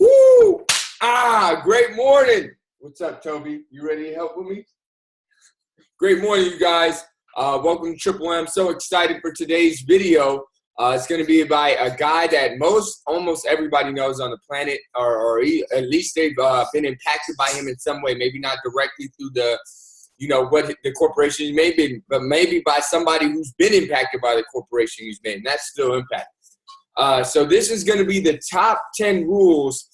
Woo! Great morning. What's up, Toby? You ready to help with me? Great morning, you guys. Welcome to Triple M. So excited for today's video. It's going to be by a guy that almost everybody knows on the planet, or at least they've been impacted by him in some way. Maybe not directly through what the corporation may be, but maybe by somebody who's been impacted by the corporation he's been. That's still impact. So this is going to be the top 10 rules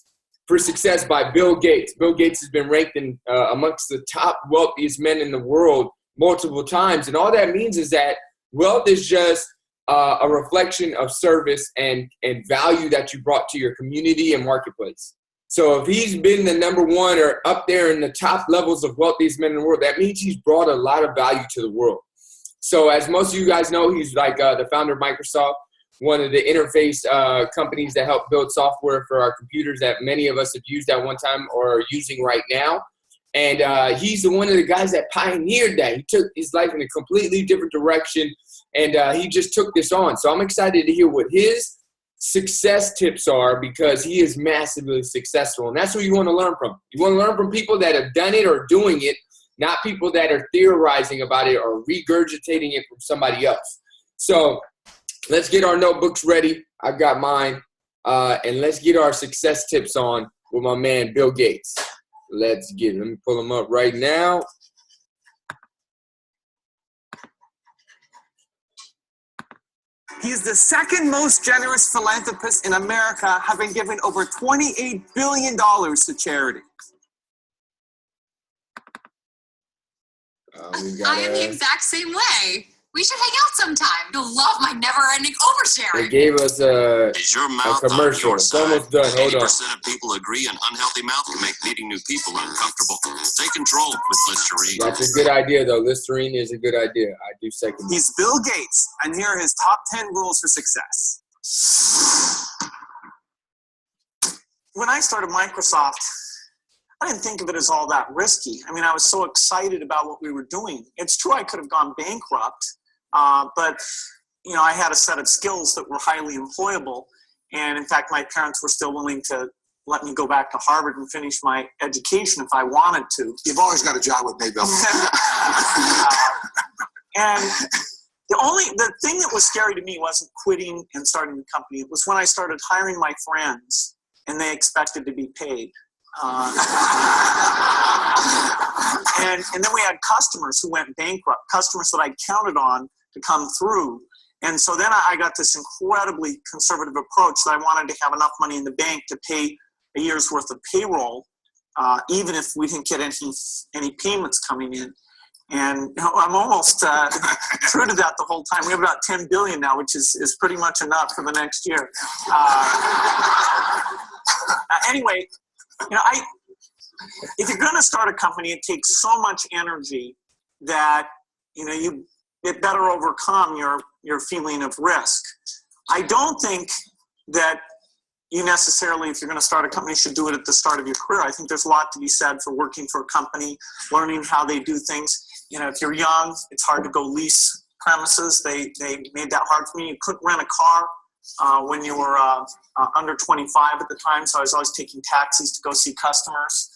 for success by Bill Gates. Bill Gates has been ranked amongst the top wealthiest men in the world multiple times. And all that means is that wealth is just a reflection of service and value that you brought to your community and marketplace. So if he's been the number one or up there in the top levels of wealthiest men in the world, that means he's brought a lot of value to the world. So as most of you guys know, he's like the founder of Microsoft, one of the interface companies that help build software for our computers that many of us have used at one time or are using right now. And he's one of the guys that pioneered that. He took his life in a completely different direction, and he just took this on. So I'm excited to hear what his success tips are, because he is massively successful. And that's what you want to learn from. You want to learn from people that have done it or doing it, not people that are theorizing about it or regurgitating it from somebody else. So let's get our notebooks ready. I've got mine. And let's get our success tips on with my man, Bill Gates. Let's get it. Let me pull them up right now. He's the second most generous philanthropist in America, having given over $28 billion to charity. I am the exact same way. We should hang out sometime. You'll love my never-ending oversharing. They gave us a commercial. It's almost done. Hold on. 80% of people agree an unhealthy mouth can make meeting new people uncomfortable. Take control with Listerine. That's a good idea, though. Listerine is a good idea. I do second that. He's Bill Gates, and here are his top 10 rules for success. When I started Microsoft, I didn't think of it as all that risky. I mean, I was so excited about what we were doing. It's true I could have gone bankrupt, but I had a set of skills that were highly employable. And in fact, my parents were still willing to let me go back to Harvard and finish my education if I wanted to. You've always got a job with me, Bill. And the thing that was scary to me wasn't quitting and starting the company. It was when I started hiring my friends and they expected to be paid. And then we had customers who went bankrupt, customers that I counted on to come through. And so then I got this incredibly conservative approach that I wanted to have enough money in the bank to pay a year's worth of payroll, even if we didn't get any payments coming in. And I'm almost true to that the whole time. We have about 10 billion now, which is pretty much enough for the next year. Anyway, if you're going to start a company, it takes so much energy that it better overcome your feeling of risk. I don't think that you necessarily, if you're going to start a company, should do it at the start of your career. I think there's a lot to be said for working for a company, learning how they do things. If you're young, it's hard to go lease premises. They made that hard for me. You couldn't rent a car when you were under 25 at the time, so I was always taking taxis to go see customers.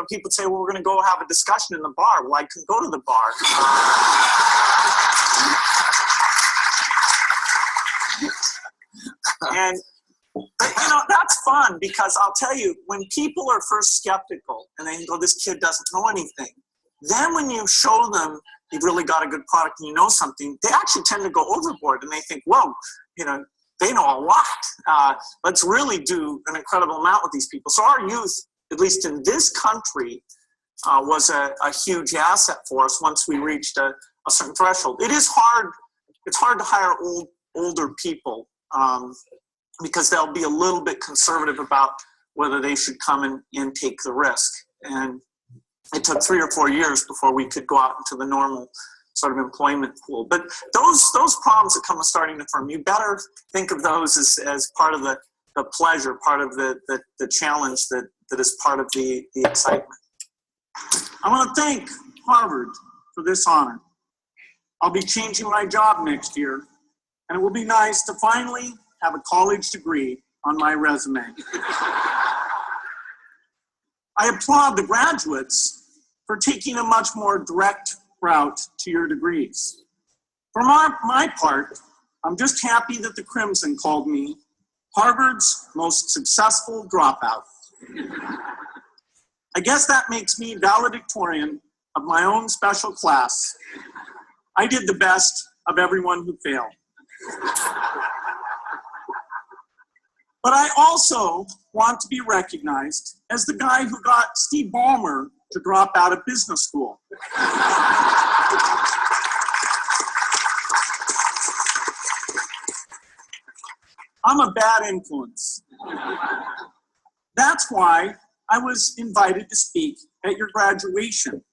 People say, well, we're going to go have a discussion in the bar. Well, I couldn't go to the bar. But that's fun, because I'll tell you, when people are first skeptical and they go, this kid doesn't know anything, then when you show them you've really got a good product and you know something, they actually tend to go overboard and they think, whoa, they know a lot. Let's really do an incredible amount with these people. So our youth, at least in this country, was a huge asset for us once we reached a certain threshold. It is hard. It's hard to hire older people because they'll be a little bit conservative about whether they should come and take the risk. And it took 3 or 4 years before we could go out into the normal sort of employment pool. But those problems that come with starting a firm, you better think of those as part of the pleasure, part of the challenge that is part of the excitement. I want to thank Harvard for this honor. I'll be changing my job next year. and it will be nice to finally have a college degree on my resume. I applaud the graduates for taking a much more direct route to your degrees. For my part, I'm just happy that the Crimson called me Harvard's most successful dropout. I guess that makes me valedictorian of my own special class. I did the best of everyone who failed. But I also want to be recognized as the guy who got Steve Ballmer to drop out of business school. I'm a bad influence. That's why I was invited to speak at your graduation.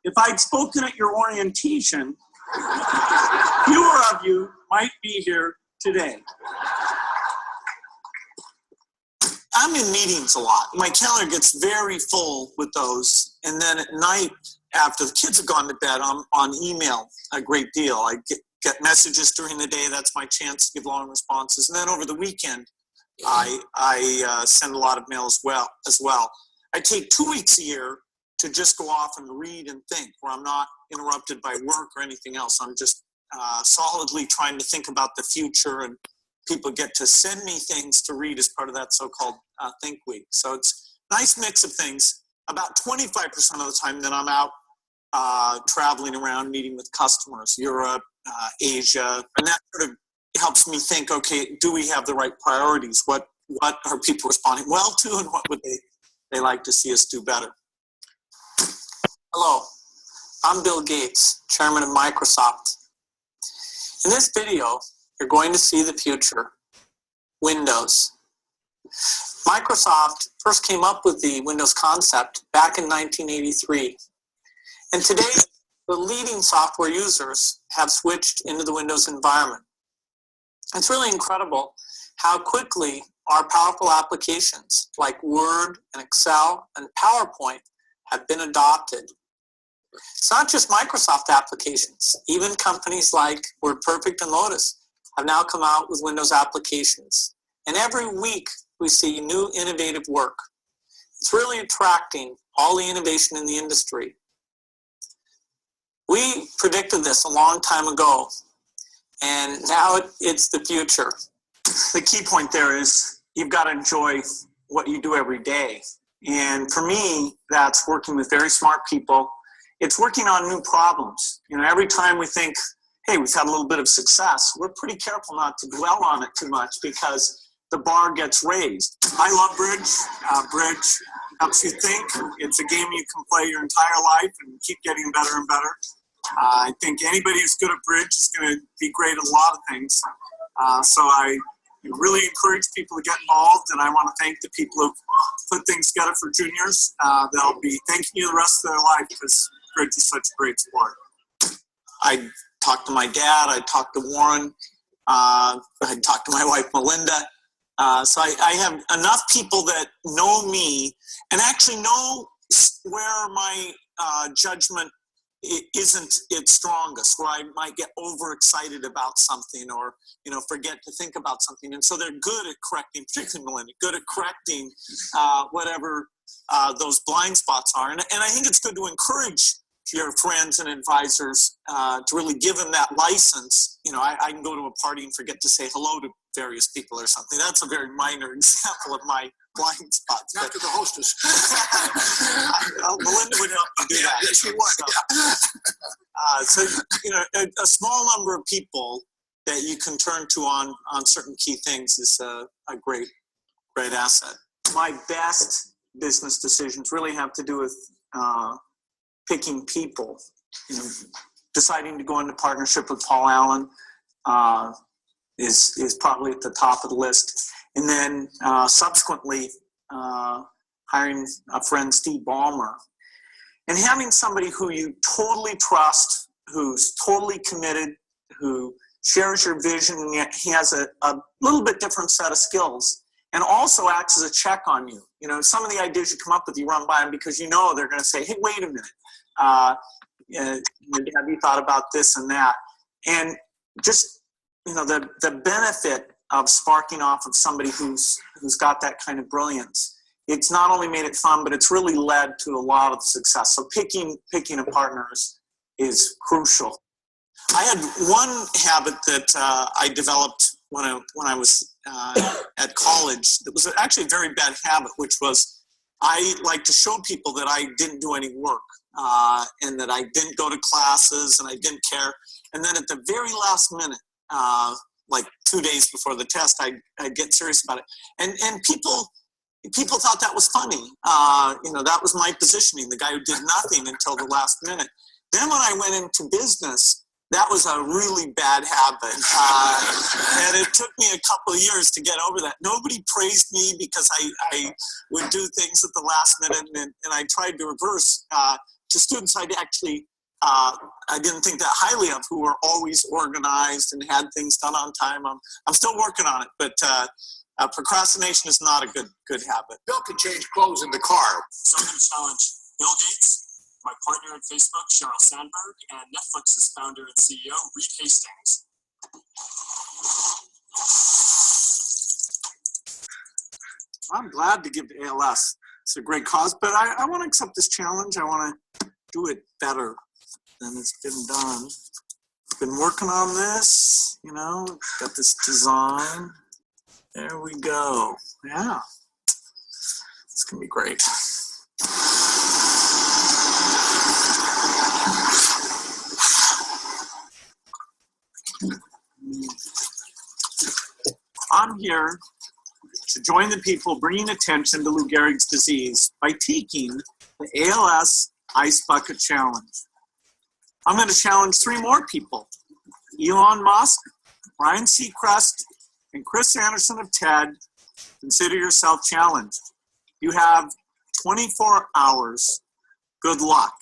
If I'd spoken at your orientation, fewer of you might be here today. I'm in meetings a lot. My calendar gets very full with those. And then at night, after the kids have gone to bed, I'm on email a great deal. I get messages during the day. That's my chance to give long responses. And then over the weekend, I send a lot of mail as well. I take 2 weeks a year to just go off and read and think, where I'm not interrupted by work or anything else. I'm just solidly trying to think about the future, and people get to send me things to read as part of that so-called Think Week. So it's a nice mix of things. About 25% of the time that I'm out traveling around, meeting with customers, Europe, Asia, and that sort of helps me think, okay, do we have the right priorities? What are people responding well to, and what would they like to see us do better? Hello, I'm Bill Gates, chairman of Microsoft. In this video, you're going to see the future, Windows. Microsoft first came up with the Windows concept back in 1983. And today, the leading software users have switched into the Windows environment. It's really incredible how quickly our powerful applications like Word and Excel and PowerPoint have been adopted. It's not just Microsoft applications. Even companies like WordPerfect and Lotus have now come out with Windows applications. And every week we see new innovative work. It's really attracting all the innovation in the industry. We predicted this a long time ago, and now it's the future. The key point there is you've got to enjoy what you do every day. And for me, that's working with very smart people. It's working on new problems. You know, every time we think, hey, we've had a little bit of success, we're pretty careful not to dwell on it too much because the bar gets raised. I love bridge. Bridge helps you think. It's a game you can play your entire life and keep getting better and better. I think anybody who's good at bridge is going to be great at a lot of things. So I really encourage people to get involved, and I want to thank the people who've put things together for juniors. They'll be thanking you the rest of their life because bridge is such a great sport. I talked to my dad. I talked to Warren. I talked to my wife, Melinda. So I have enough people that know me and actually know where my judgment isn't its strongest, where I might get overexcited about something or, forget to think about something. And so they're good at correcting, particularly Melinda, good at correcting whatever those blind spots are. And I think it's good to encourage your friends and advisors to really give them that license. I can go to a party and forget to say hello to various people or something. That's a very minor example of my blind spots. Not to the hostess. Melinda would help you do that. Yeah, she would. So a small number of people that you can turn to on certain key things is a great asset. My best business decisions really have to do with picking people. Deciding to go into partnership with Paul Allen is probably at the top of the list. And then subsequently hiring a friend, Steve Ballmer, and having somebody who you totally trust, who's totally committed, who shares your vision, and yet he has a little bit different set of skills, and also acts as a check on you. Some of the ideas you come up with, you run by them because they're going to say, hey, wait a minute. Have you thought about this and that? And just the benefit of sparking off of somebody who's got that kind of brilliance, it's not only made it fun, but it's really led to a lot of success. So picking a partner is crucial. I had one habit that I developed when I was at college. It was actually a very bad habit, which was I like to show people that I didn't do any work and that I didn't go to classes and I didn't care. And then at the very last minute, like 2 days before the test, I'd get serious about it. And people thought that was funny. That was my positioning, the guy who did nothing until the last minute. Then when I went into business, that was a really bad habit. And it took me a couple of years to get over that. Nobody praised me because I would do things at the last minute, and I tried to reverse to students I didn't think that highly of, who were always organized and had things done on time. I'm still working on it, but procrastination is not a good habit. Bill can change clothes in the car. So I'm going to challenge Bill Gates, my partner at Facebook, Sheryl Sandberg, and Netflix's founder and CEO, Reed Hastings. I'm glad to give to ALS. It's a great cause, but I want to accept this challenge. I want to do it better than it's been done. Been working on this, got this design. There we go. Yeah, it's going to be great. I'm here to join the people bringing attention to Lou Gehrig's disease by taking the ALS Ice Bucket Challenge. I'm going to challenge 3 more people: Elon Musk, Ryan Seacrest, and Chris Anderson of TED. Consider yourself challenged. You have 24 hours. Good luck.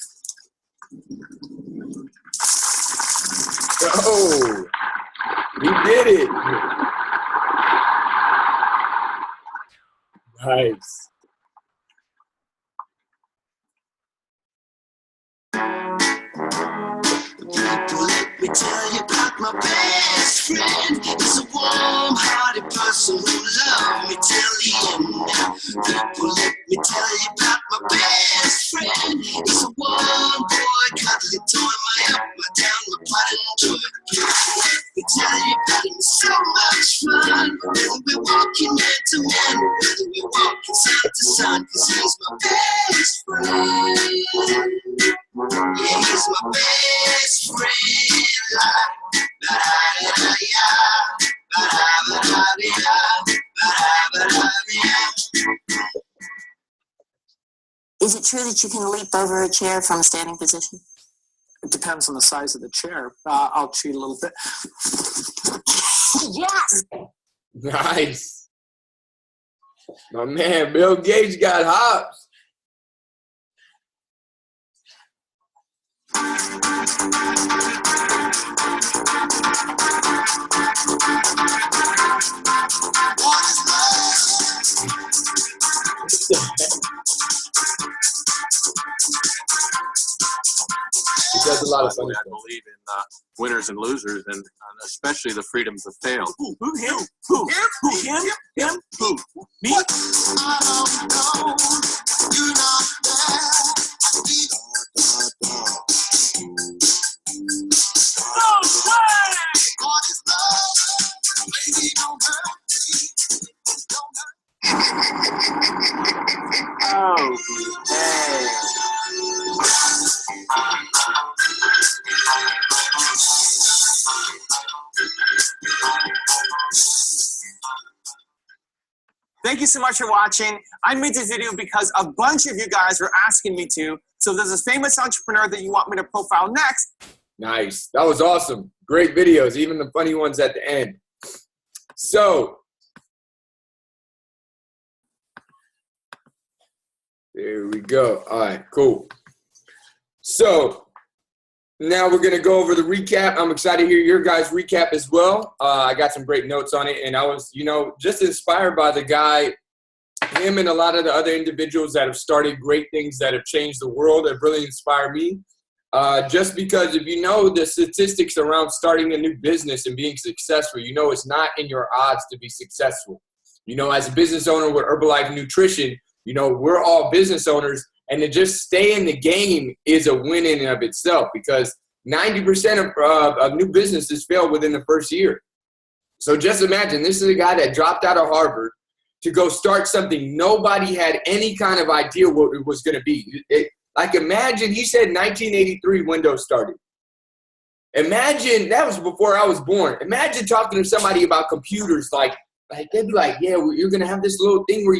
Oh, we did it. Nice. People, let me tell you about my best friend. He's a warm-hearted person who loved me till the end. People, let me tell you about my best friend. He's a one-boy cuddly toy, my up, my down, my pride and joy. People, let me tell you about him, so much fun. Whether we're walking hand to man, whether we're walking side to side, 'cause he's my best friend. Yeah, he's my best friend. Is it true that you can leap over a chair from a standing position? It depends on the size of the chair. I'll cheat a little bit. Yes! Nice. My man, Bill Gates got hops. He does a lot of funny I stuff. believe in winners and losers, and especially the freedom to fail. Who? Him? Who? Who? Him? Him? Who? Me? I don't know, you're not there. No way! God is love, baby, don't hurt me. Don't hurt Oh, hey. Thank you so much for watching. I made this video because a bunch of you guys were asking me to. So there's a famous entrepreneur that you want me to profile next. Nice. That was awesome. Great videos, even the funny ones at the end. So, there we go. All right, cool. So, now we're going to go over the recap. I'm excited to hear your guys' recap as well. I got some great notes on it, and I was, just inspired by the guy, him and a lot of the other individuals that have started great things that have changed the world, that really inspired me. just because if you know the statistics around starting a new business and being successful, you know it's not in your odds to be successful. You know, as a business owner with Herbalife Nutrition, you know, we're all business owners, and to just stay in the game is a win in and of itself, because 90% of new businesses fail within the first year. So just imagine, this is a guy that dropped out of Harvard to go start something nobody had any kind of idea what it was going to be. Like imagine, he said 1983 Windows started. Imagine, that was before I was born. Imagine talking to somebody about computers, like they'd be like, yeah, you're going to have this little thing where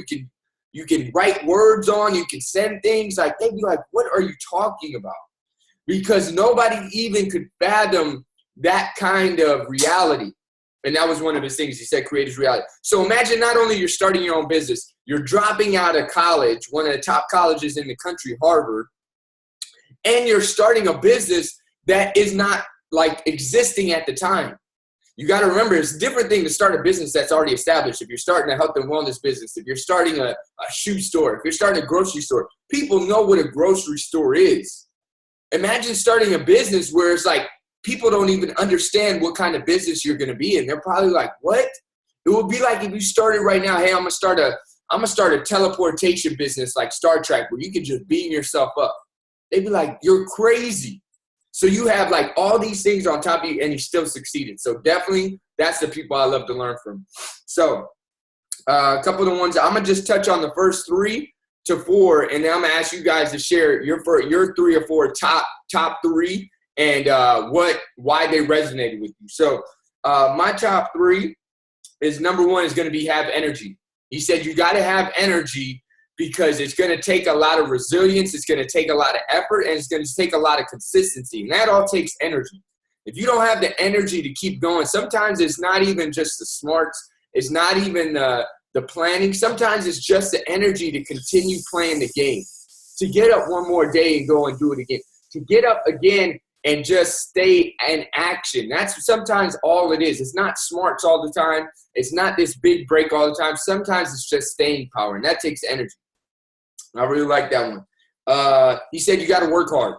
you can write words on, you can send things. Like they'd be like, what are you talking about? Because nobody even could fathom that kind of reality. And that was one of his things. He said, create his reality. So imagine not only you're starting your own business, you're dropping out of college, one of the top colleges in the country, Harvard, and you're starting a business that is not like existing at the time. You got to remember, it's a different thing to start a business that's already established. If you're starting a health and wellness business, if you're starting a shoe store, if you're starting a grocery store, people know what a grocery store is. Imagine starting a business where it's like people don't even understand what kind of business you're going to be in. They're probably like, what? It would be like if you started right now, hey, I'm going to start a teleportation business like Star Trek where you can just beam yourself up. They'd be like, you're crazy. So you have like all these things on top of you and you still succeeded. So definitely that's the people I love to learn from. So a couple of the ones, I'm going to just touch on the first 3 to 4, and then I'm going to ask you guys to share your 3 or 4 top 3 and why they resonated with you. So my top 3 is number 1 is going to be have energy. He said you got to have energy because it's going to take a lot of resilience, it's going to take a lot of effort, and it's going to take a lot of consistency. And that all takes energy. If you don't have the energy to keep going, sometimes it's not even just the smarts, it's not even the planning. Sometimes it's just the energy to continue playing the game, to get up one more day and go and do it again, to get up again and just stay in action. That's sometimes all it is. It's not smarts all the time. It's not this big break all the time. Sometimes it's just staying power, and that takes energy. I really like that one. He said you got to work hard.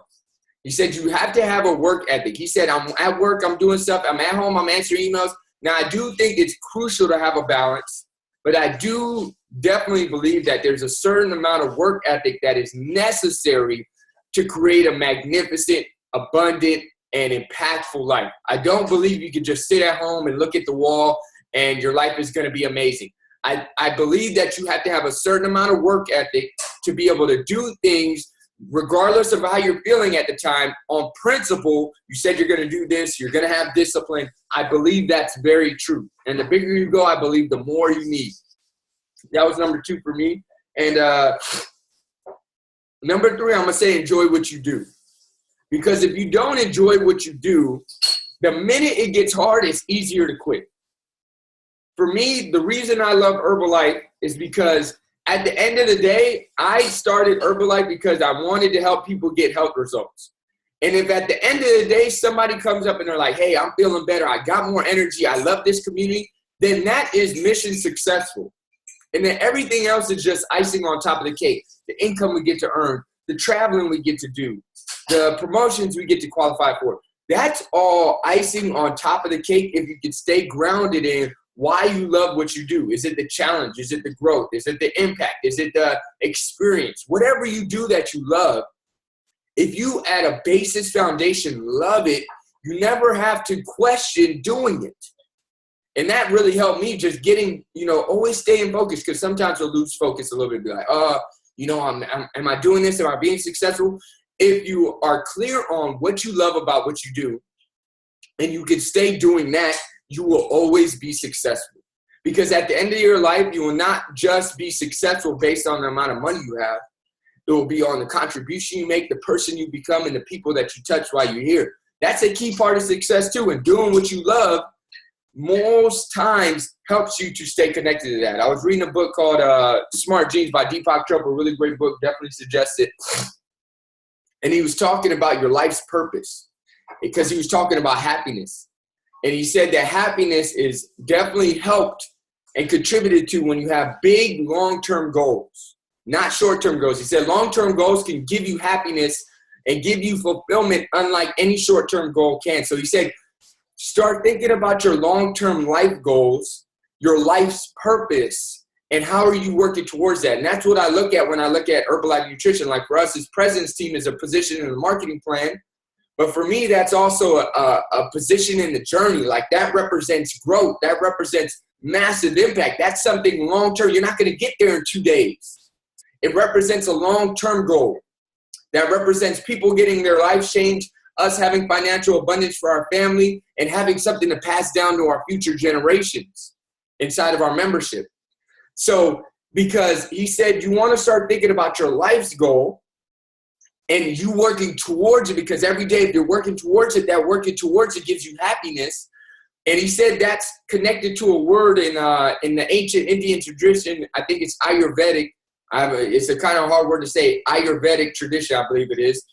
He said you have to have a work ethic. He said, I'm at work, I'm doing stuff, I'm at home, I'm answering emails. Now, I do think it's crucial to have a balance, but I do definitely believe that there's a certain amount of work ethic that is necessary to create a magnificent, abundant, and impactful life. I don't believe you can just sit at home and look at the wall and your life is going to be amazing. I believe that you have to have a certain amount of work ethic to be able to do things regardless of how you're feeling at the time. On principle, you said you're going to do this, you're going to have discipline. I believe that's very true. And the bigger you go, I believe the more you need. That was number 2 for me. And number 3, I'm going to say enjoy what you do. Because if you don't enjoy what you do, the minute it gets hard, it's easier to quit. For me, the reason I love Herbalife is because at the end of the day, I started Herbalife because I wanted to help people get health results. And if at the end of the day, somebody comes up and they're like, hey, I'm feeling better, I got more energy, I love this community, then that is mission successful. And then everything else is just icing on top of the cake. The income we get to earn, the traveling we get to do, the promotions we get to qualify for. That's all icing on top of the cake if you can stay grounded in why you love what you do. Is it the challenge? Is it the growth? Is it the impact? Is it the experience? Whatever you do that you love, if you at a basis foundation love it, you never have to question doing it. And that really helped me just getting, always staying focused, because sometimes you'll lose focus a little bit. Be like, am I doing this? Am I being successful? If you are clear on what you love about what you do and you can stay doing that, you will always be successful. Because at the end of your life, you will not just be successful based on the amount of money you have. It will be on the contribution you make, the person you become, and the people that you touch while you're here. That's a key part of success too. And doing what you love most times helps you to stay connected to that. I was reading a book called Smart Genes by Deepak Chopra, a really great book, definitely suggest it. And he was talking about your life's purpose, because he was talking about happiness. And he said that happiness is definitely helped and contributed to when you have big long-term goals, not short-term goals. He said long-term goals can give you happiness and give you fulfillment unlike any short-term goal can. So he said, start thinking about your long-term life goals, your life's purpose, and how are you working towards that? And that's what I look at when I look at Herbalife Nutrition. Like for us, his President's Team is a position in the marketing plan. But for me, that's also a position in the journey. Like that represents growth. That represents massive impact. That's something long-term. You're not going to get there in 2 days. It represents a long-term goal. That represents people getting their lives changed, us having financial abundance for our family, and having something to pass down to our future generations inside of our membership. So because he said you want to start thinking about your life's goal and you working towards it, because every day if you're working towards it, that working towards it gives you happiness. And he said that's connected to a word in the ancient Indian tradition. I think it's Ayurvedic. It's a kind of hard word to say. Ayurvedic tradition, I believe it is.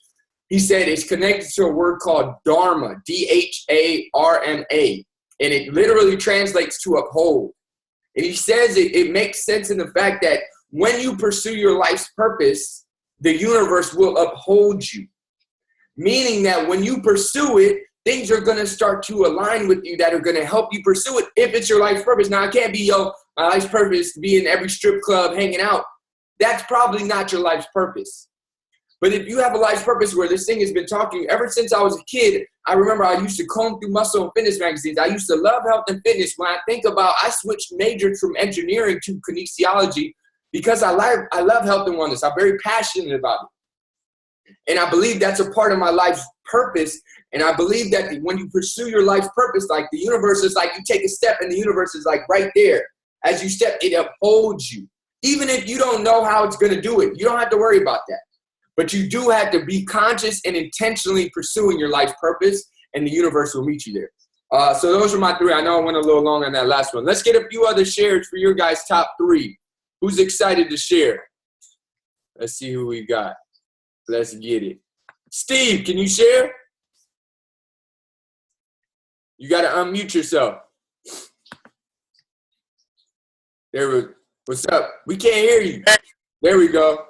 He said it's connected to a word called dharma, D-H-A-R-M-A. And it literally translates to uphold. And he says it makes sense in the fact that when you pursue your life's purpose, the universe will uphold you. Meaning that when you pursue it, things are going to start to align with you that are going to help you pursue it if it's your life's purpose. Now, it can't be, my life's purpose to be in every strip club hanging out. That's probably not your life's purpose. But if you have a life's purpose where this thing has been talking ever since I was a kid, I remember I used to comb through muscle and fitness magazines. I used to love health and fitness. When I think about, I switched majors from engineering to kinesiology because I love health and wellness. I'm very passionate about it. And I believe that's a part of my life's purpose. And I believe that when you pursue your life's purpose, like the universe is like, you take a step and the universe is like right there. As you step, it upholds you. Even if you don't know how it's going to do it, you don't have to worry about that. But you do have to be conscious and intentionally pursuing your life's purpose, and the universe will meet you there. So those are my three. I know I went a little long on that last one. Let's get a few other shares for your guys' top three. Who's excited to share? Let's see who we got. Let's get it. Steve, can you share? You got to unmute yourself. There we go. What's up? We can't hear you. There we go.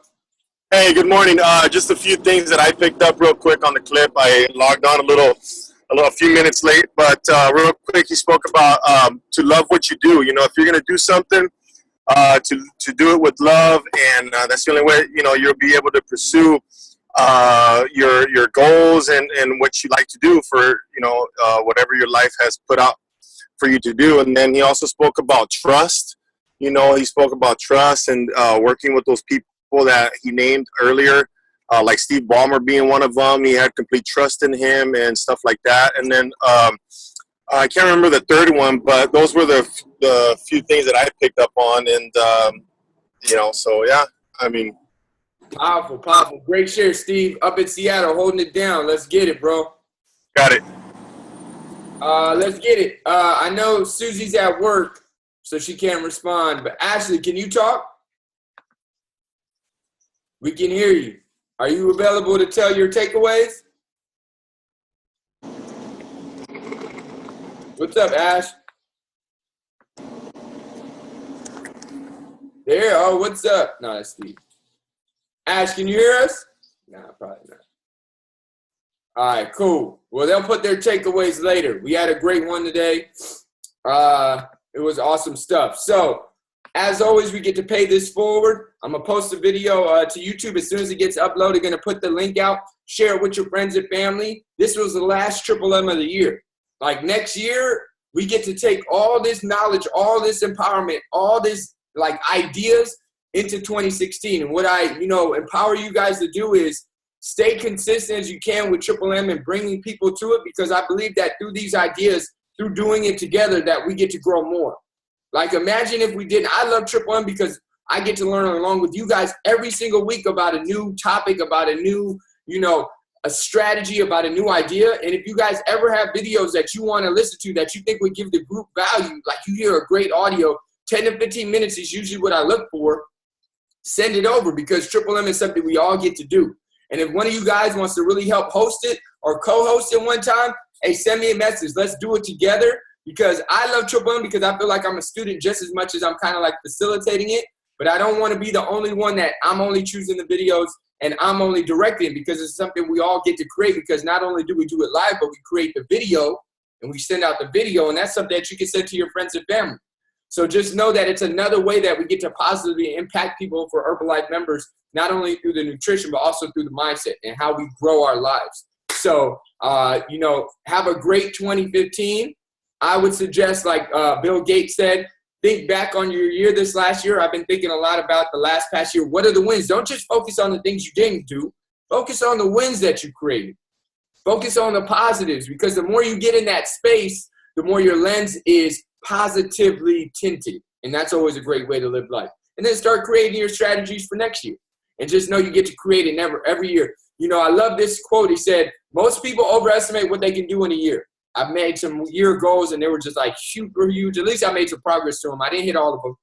Hey, good morning. Just a few things that I picked up real quick on the clip. I logged on a few minutes late, but real quick, he spoke about to love what you do. You know, if you're going to do something, to do it with love, and that's the only way, you know, you'll be able to pursue your goals and what you like to do for, you know, whatever your life has put out for you to do. And then he also spoke about trust. You know, he spoke about trust and working with those people that he named earlier, like Steve Ballmer being one of them. He had complete trust in him and stuff like that. And then I can't remember the third one, but those were the few things that I picked up on. And, you know, so, yeah, I mean. Powerful, powerful. Great share, Steve. Up in Seattle, holding it down. Let's get it, bro. Got it. Let's get it. I know Susie's at work, so she can't respond. But Ashley, can you talk? We can hear you. Are you available to tell your takeaways? What's up, Ash? There. Oh, what's up? No, that's Steve. Ash, can you hear us? No, probably not. All right, cool. Well, they'll put their takeaways later. We had a great one today. It was awesome stuff. So, as always, we get to pay this forward. I'm going to post a video to YouTube as soon as it gets uploaded. Going to put the link out. Share it with your friends and family. This was the last Triple M of the year. Like next year, we get to take all this knowledge, all this empowerment, all this like ideas into 2016. And what I, empower you guys to do is stay consistent as you can with Triple M and bringing people to it, because I believe that through these ideas, through doing it together, that we get to grow more. Like imagine if we didn't. I love Triple M because I get to learn along with you guys every single week about a new topic, about a new, a strategy, about a new idea. And if you guys ever have videos that you want to listen to that you think would give the group value, like you hear a great audio, 10 to 15 minutes is usually what I look for, send it over, because Triple M is something we all get to do. And if one of you guys wants to really help host it or co-host it one time, hey, send me a message. Let's do it together, because I love Triple M because I feel like I'm a student just as much as I'm kind of like facilitating it. But I don't want to be the only one that I'm only choosing the videos and I'm only directing, because it's something we all get to create, because not only do we do it live, but we create the video and we send out the video, and that's something that you can send to your friends and family. So just know that it's another way that we get to positively impact people for Herbalife members, not only through the nutrition, but also through the mindset and how we grow our lives. So, you know, have a great 2015. I would suggest, like Bill Gates said, think back on your year this last year. I've been thinking a lot about the past year. What are the wins? Don't just focus on the things you didn't do. Focus on the wins that you created. Focus on the positives, because the more you get in that space, the more your lens is positively tinted. And that's always a great way to live life. And then start creating your strategies for next year. And just know you get to create it every year. You know, I love this quote. He said, most people overestimate what they can do in a year. I've made some year goals and they were just like super huge. At least I made some progress to them. I didn't hit all of them.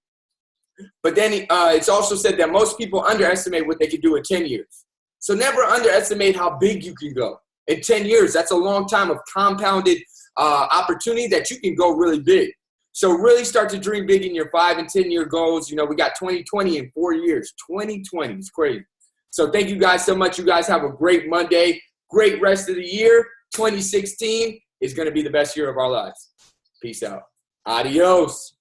But then it's also said that most people underestimate what they can do in 10 years. So never underestimate how big you can go. In 10 years, that's a long time of compounded opportunity that you can go really big. So really start to dream big in your 5 and 10 year goals. You know, we got 2020 in 4 years. 2020 is crazy. So thank you guys so much. You guys have a great Monday, great rest of the year. 2016 is going to be the best year of our lives. Peace out. Adios.